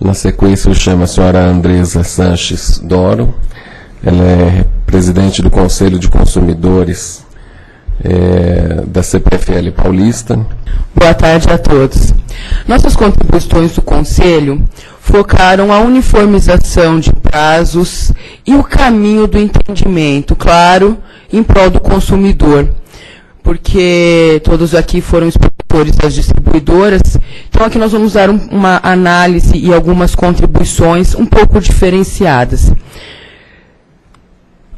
Na sequência, eu chamo a senhora Andresa Sanches Doro. Ela é presidente do Conselho de Consumidores da CPFL Paulista. Boa tarde a todos. Nossas contribuições do Conselho focaram a uniformização de prazos e o caminho do entendimento, claro, em prol do consumidor, porque todos aqui foram expositores das distribuidoras, então aqui nós vamos dar uma análise e algumas contribuições um pouco diferenciadas.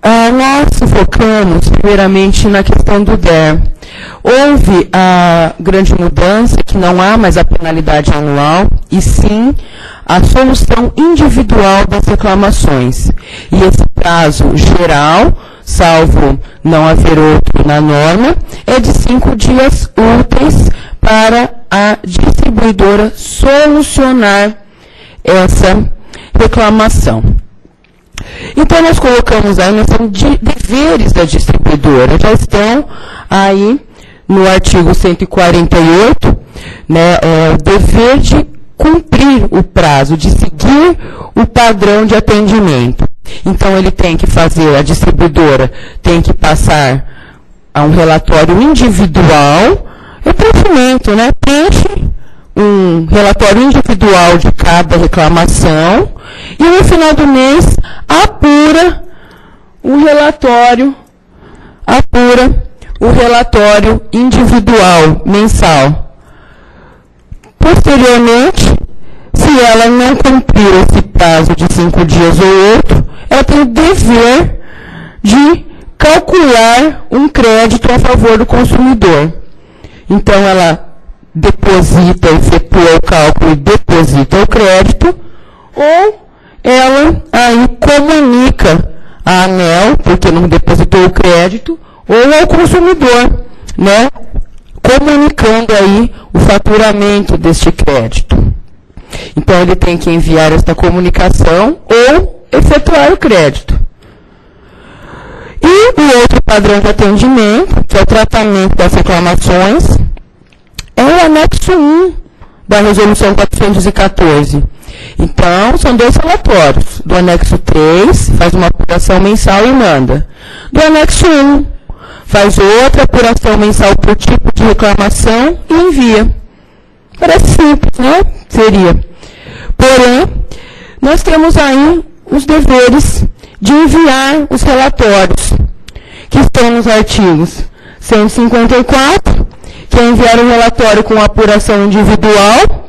Nós focamos primeiramente na questão do DER. Houve a grande mudança, que não há mais a penalidade anual, e sim a solução individual das reclamações. E esse prazo geral, salvo não haver outro na norma, é de 5 dias úteis para a distribuidora solucionar essa reclamação. Então, nós colocamos aí, nós temos deveres da distribuidora, já estão aí no artigo 148, né, o dever de cumprir o prazo, de seguir o padrão de atendimento. Então, ele tem que fazer, a distribuidora tem que passar a um relatório individual, é preenchimento, né, preenche um relatório individual de cada reclamação e no final do mês apura o relatório individual mensal. Posteriormente, se ela não cumprir esse prazo de 5 dias ou outro, ela tem o dever de calcular um crédito a favor do consumidor. Então, ela deposita, efetua o cálculo e deposita o crédito, ou ela aí comunica a ANEEL, porque não depositou o crédito, ou ao consumidor, né, comunicando aí o faturamento deste crédito. Então, ele tem que enviar esta comunicação ou efetuar o crédito. E o outro padrão de atendimento, que é o tratamento das reclamações, é o anexo 1 da resolução 414. Então, são 2 relatórios. Do anexo 3, faz uma apuração mensal e manda. Do anexo 1, faz outra apuração mensal por tipo de reclamação e envia. Parece simples, né? Seria. Porém, nós temos aí os deveres de enviar os relatórios, que estão nos artigos 154, que é enviar um relatório com apuração individual,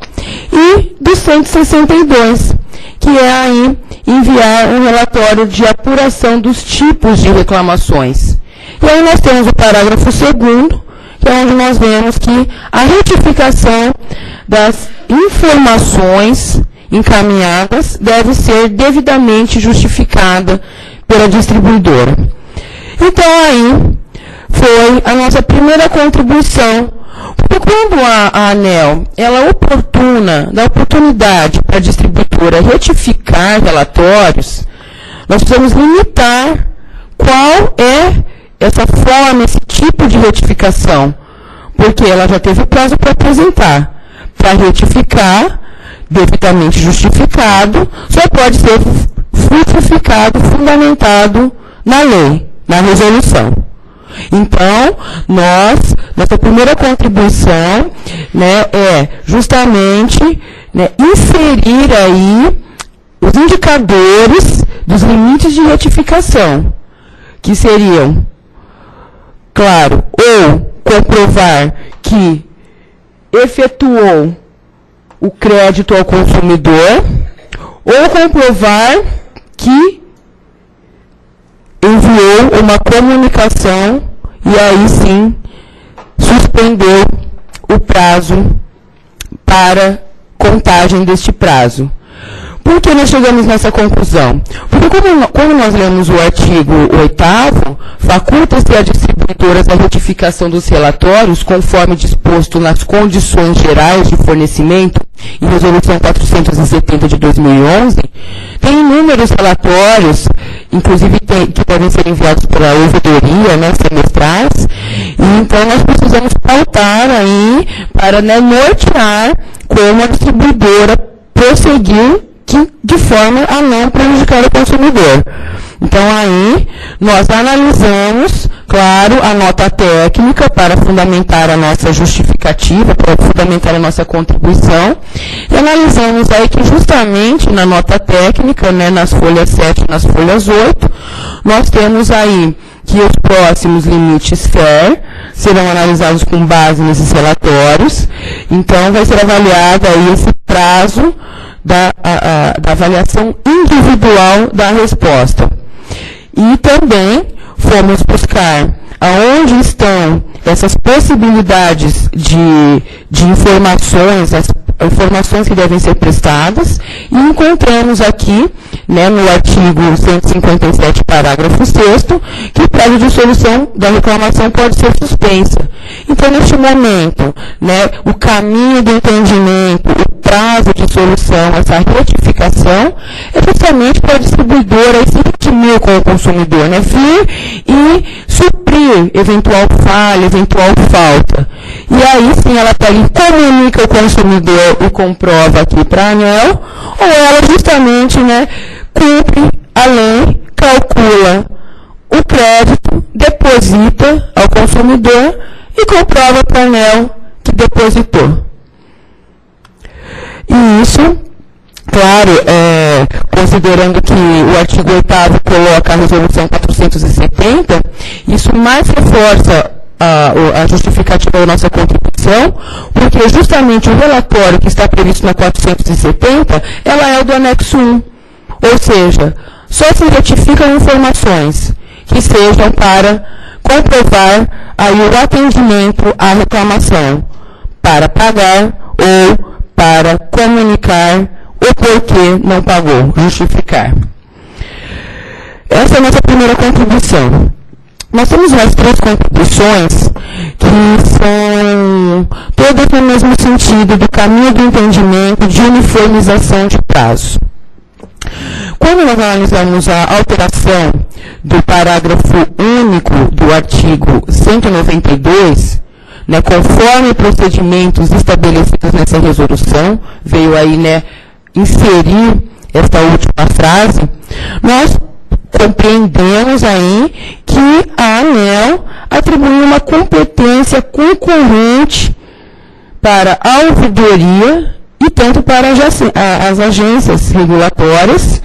e do 162, que é aí enviar um relatório de apuração dos tipos de reclamações. E aí nós temos o parágrafo 2º, que é onde nós vemos que a retificação das informações encaminhadas deve ser devidamente justificada pela distribuidora. Então aí foi a nossa primeira contribuição, porque quando a ANEEL, ela dá oportunidade para a distribuidora retificar relatórios, nós precisamos limitar qual é essa forma, esse tipo de retificação, porque ela já teve prazo para apresentar. Para retificar, devidamente justificado, só pode ser justificado, fundamentado na lei, na resolução. Então, nossa primeira contribuição, né, é justamente, né, inserir aí os indicadores dos limites de retificação, que seriam, claro, ou comprovar que efetuou o crédito ao consumidor, ou comprovar que enviou uma comunicação e aí sim suspendeu o prazo para contagem deste prazo. Por que nós chegamos nessa conclusão? Porque quando nós lemos o artigo 8º, faculta-se a distribuidoras a retificação dos relatórios conforme disposto nas condições gerais de fornecimento em resolução 470 de 2011, tem inúmeros relatórios, inclusive que devem ser enviados pela ouvidoria, né, semestrais, e então nós precisamos pautar aí para, né, nortear como a distribuidora prosseguiu de forma a não prejudicar o consumidor. Então, aí, nós analisamos, claro, a nota técnica para fundamentar a nossa justificativa, para fundamentar a nossa contribuição, e analisamos aí que justamente na nota técnica, né, nas folhas 7 e nas folhas 8, nós temos aí que os próximos limites FAIR serão analisados com base nesses relatórios, então vai ser avaliado aí esse prazo da avaliação individual da resposta. E também fomos buscar aonde estão essas possibilidades de informações, as informações que devem ser prestadas, e encontramos aqui, né, no artigo 157, parágrafo 6º, que o prazo de solução da reclamação pode ser suspensa. Então, neste momento, né, o caminho do entendimento, o prazo de solução, essa retificação, é justamente para a distribuidora se redimir com o consumidor, né, vir e suprir eventual falha, eventual falta. E aí sim ela pega e comunica o consumidor e comprova aqui para a ANEEL, ou ela justamente, né, cumpre a lei, calcula o crédito, deposita ao consumidor e comprova para a ANEEL que depositou. E isso, claro, considerando que o artigo 8º coloca a resolução 470, isso mais reforça a justificativa da nossa contribuição, porque justamente o relatório que está previsto na 470, ela é o do anexo 1. Ou seja, só se retificam informações que sejam para comprovar aí o atendimento à reclamação, para pagar ou para comunicar o porquê não pagou, justificar. Essa é a nossa primeira contribuição. Nós temos mais 3 contribuições que são todas no mesmo sentido do caminho do entendimento de uniformização de prazo. Quando nós analisamos a alteração do parágrafo único do artigo 192, né, conforme procedimentos estabelecidos nessa resolução, veio aí, né, inserir esta última frase, nós compreendemos aí que a ANEEL atribuiu uma competência concorrente para a ouvidoria e tanto para as agências regulatórias,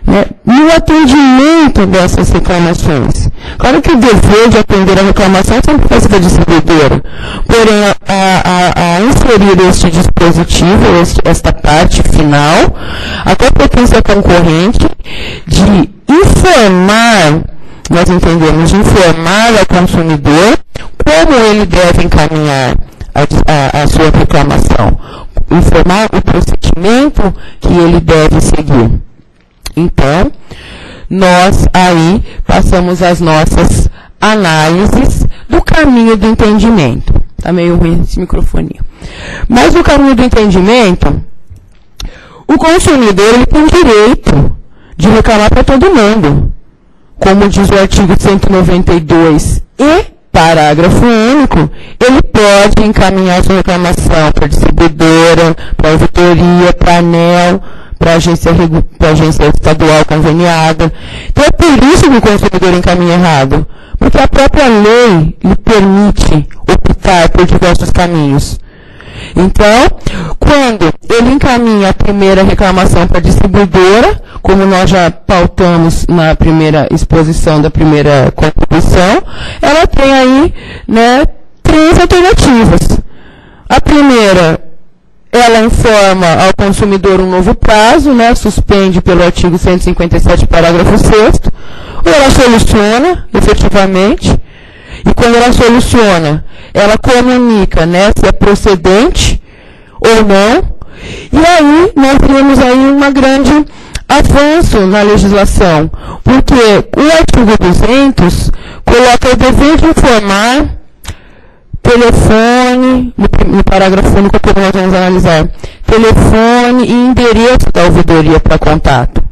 né, no atendimento dessas reclamações. Claro que o dever de atender a reclamação sempre vai ser da distribuidora, porém, a inserir este dispositivo, esta parte final, a competência concorrente de informar, nós entendemos, de informar ao consumidor como ele deve encaminhar a sua reclamação, informar o procedimento que ele deve seguir. Então, nós aí passamos as nossas análises do caminho do entendimento. Está meio ruim esse microfone. Mas no caminho do entendimento, o consumidor ele tem direito de reclamar para todo mundo. Como diz o artigo 192 e parágrafo único, ele pode encaminhar sua reclamação para a distribuidora, para a auditoria, para a ANEEL, para a agência estadual conveniada. Então, é por isso que o consumidor encaminha errado, porque a própria lei lhe permite optar por diversos caminhos. Então, quando ele encaminha a primeira reclamação para a distribuidora, como nós já pautamos na primeira exposição da primeira contribuição, ela tem aí, né, 3 alternativas. A primeira, ela informa ao consumidor um novo prazo, né, suspende pelo artigo 157, parágrafo 6º, ou ela soluciona, efetivamente, e quando ela soluciona, ela comunica, né, se é procedente ou não, e aí nós temos aí uma grande avanço na legislação, porque o artigo 200 coloca o dever de informar telefone, no parágrafo único que nós vamos analisar, telefone e endereço da ouvidoria para contato.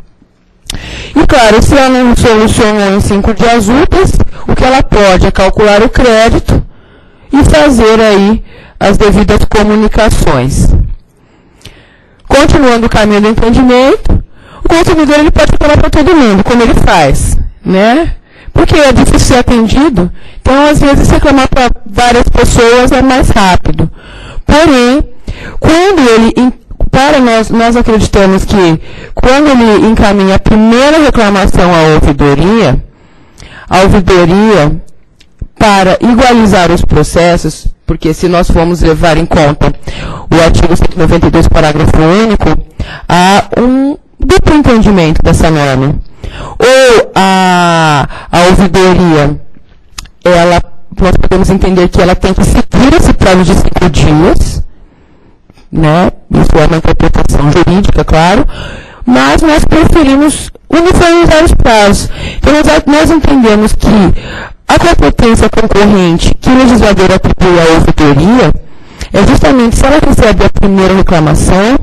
E claro, se ela não solucionou em 5 dias úteis, o que ela pode é calcular o crédito e fazer aí as devidas comunicações. Continuando o caminho do entendimento, consumidor ele pode reclamar para todo mundo, como ele faz, né? Porque é difícil ser atendido, então às vezes reclamar para várias pessoas é mais rápido. Porém, quando ele, nós acreditamos que quando ele encaminha a primeira reclamação à ouvidoria, para igualizar os processos, porque se nós formos levar em conta o artigo 192, parágrafo único, há um duplo entendimento dessa norma. Ou a ouvidoria, nós podemos entender que ela tem que seguir esse prazo de 5 dias, né? Isso é uma interpretação jurídica, claro, mas nós preferimos uniformizar os prazos. Então, nós entendemos que a competência concorrente que o legislador atribui à ouvidoria é justamente, se ela recebe a primeira reclamação,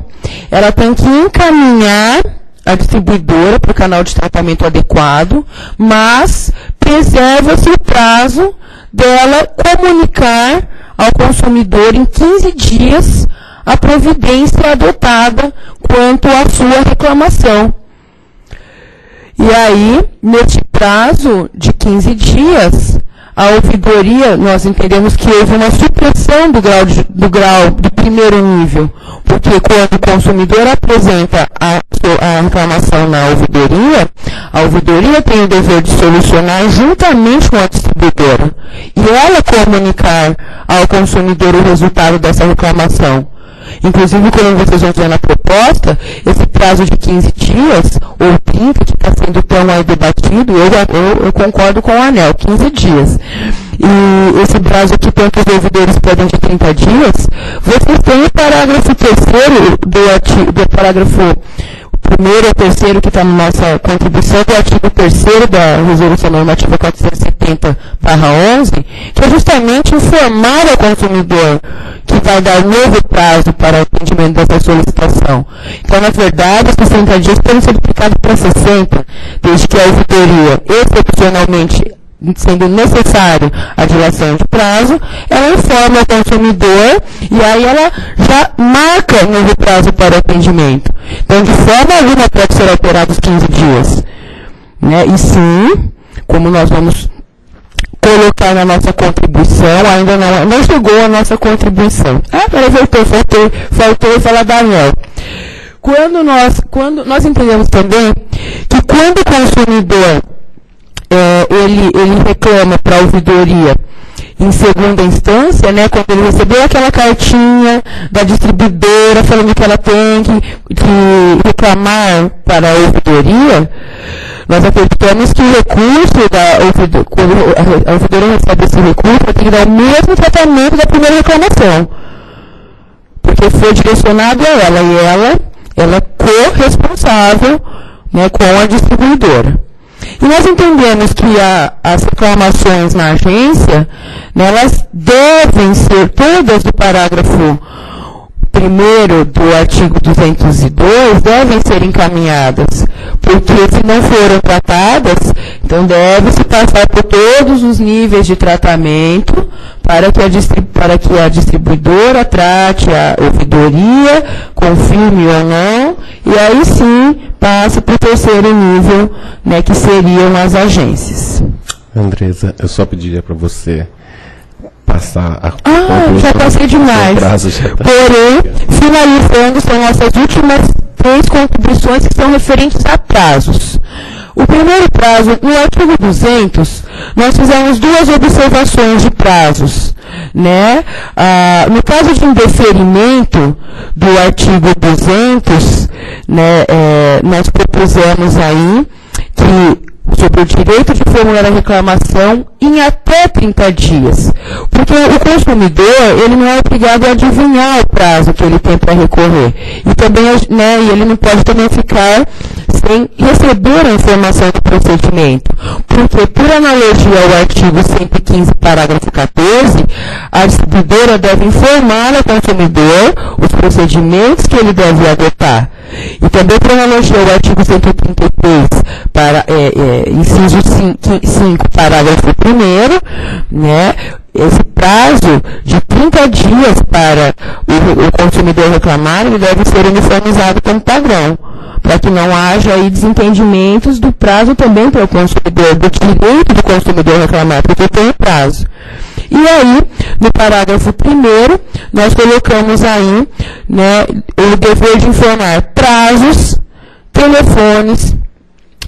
ela tem que encaminhar a distribuidora para o canal de tratamento adequado, mas preserva-se o prazo dela comunicar ao consumidor em 15 dias a providência adotada quanto à sua reclamação. E aí, neste prazo de 15 dias, a ouvidoria, nós entendemos que houve uma supressão do grau de primeiro nível, porque quando o consumidor apresenta a reclamação na a ouvidoria tem o dever de solucionar juntamente com a distribuidora e ela comunicar ao consumidor o resultado dessa reclamação. Inclusive, como vocês vão ver na proposta, esse prazo de 15 dias, ou 30, que está sendo tão aí debatido, eu concordo com o ANEEL, 15 dias. E esse prazo aqui, tanto os ouvidores podem de 30 dias, vocês têm o parágrafo 3º do parágrafo 1º e 3º, que está na nossa contribuição, do artigo 3º da Resolução Normativa 470/11, que é justamente informar ao consumidor que vai dar novo prazo para o atendimento dessa solicitação. Então, na verdade, os 60 dias podem ser duplicados para 60, desde que a ouvidoria, excepcionalmente, sendo necessário a dilação de prazo, ela informa o consumidor e aí ela já marca novo prazo para o atendimento. Então, de forma alguma pode ser alterado os 15 dias. Né? E sim, como nós vamos colocar na nossa contribuição, ainda não chegou a nossa contribuição. Peraí, faltou falar da ANEEL. Quando nós entendemos também que quando o consumidor ele reclama para a ouvidoria em segunda instância, né, quando ele recebeu aquela cartinha da distribuidora falando que ela tem que reclamar para a ouvidoria, nós acreditamos que o recurso quando a ouvidoria recebe esse recurso, ela tem que dar o mesmo tratamento da primeira reclamação, porque foi direcionado a ela, e ela é corresponsável, né, com a distribuidora. E nós entendemos que as reclamações na agência, né, elas devem ser todas do parágrafo 1º do artigo 202, devem ser encaminhadas, porque se não foram tratadas, então deve-se passar por todos os níveis de tratamento para que a distribuidora trate a ouvidoria, confirme ou não, e aí sim passe para o 3º nível, né, que seriam as agências. Andresa, eu só pediria para você passar a... já passei demais. Porém, finalizando, são nossas últimas 3 contribuições que são referentes a prazos. O primeiro prazo, no artigo 200, nós fizemos 2 observações de prazos. Né? No caso de indeferimento do artigo 200, né, nós propusemos aí que sobre o direito de formular a reclamação em até 30 dias. Porque o consumidor, ele não é obrigado a adivinhar o prazo que ele tem para recorrer. E também, né, ele não pode também ficar sem receber a informação do procedimento. Porque, por analogia ao artigo 115, parágrafo 14, a distribuidora deve informar ao consumidor os procedimentos que ele deve adotar. E também, por analogia ao artigo 133, inciso 5, parágrafo 1º, né, esse prazo de 30 dias para o consumidor reclamar, ele deve ser uniformizado como padrão. para que não haja aí desentendimentos do prazo também para o consumidor, do direito do consumidor reclamar, porque tem prazo. E aí, no parágrafo 1º, nós colocamos aí, né, o dever de informar prazos, telefones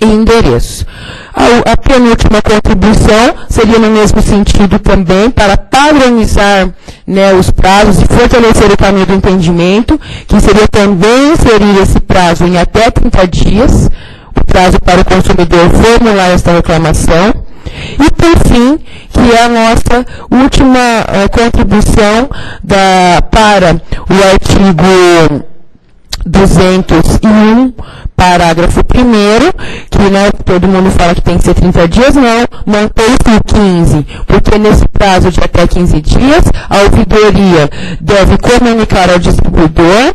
e endereços. A penúltima contribuição seria no mesmo sentido também, para padronizar, né, os prazos e fortalecer o caminho do entendimento, que seria também inserir esse prazo em até 30 dias, o prazo para o consumidor formular esta reclamação. E, por fim, que é a nossa última contribuição para o artigo 201, parágrafo 1º, que, né, todo mundo fala que tem que ser 30 dias, não tem que ser 15, porque nesse prazo de até 15 dias, a ouvidoria deve comunicar ao distribuidor,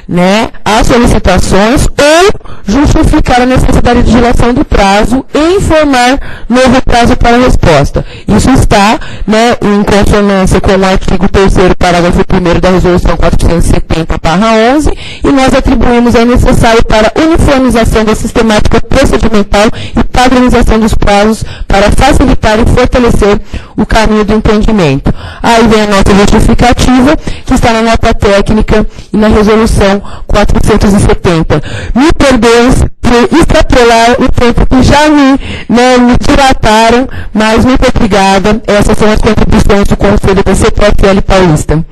né, as solicitações ou justificar a necessidade de dilação do prazo e informar novo prazo para a resposta. Isso está, né, em consonância com o artigo 3º, parágrafo 1º da Resolução 470/11, e nós atribuímos a necessário para uniformização da sistemática procedimental e padronização dos prazos para facilitar e fortalecer o caminho do entendimento. Aí vem a nota justificativa, que está na nota técnica e na Resolução 470. Me perdoem por extrapolar o tempo que já me dilataram, mas muito obrigada. Essas são as contribuições do Conselho da CPFL Paulista.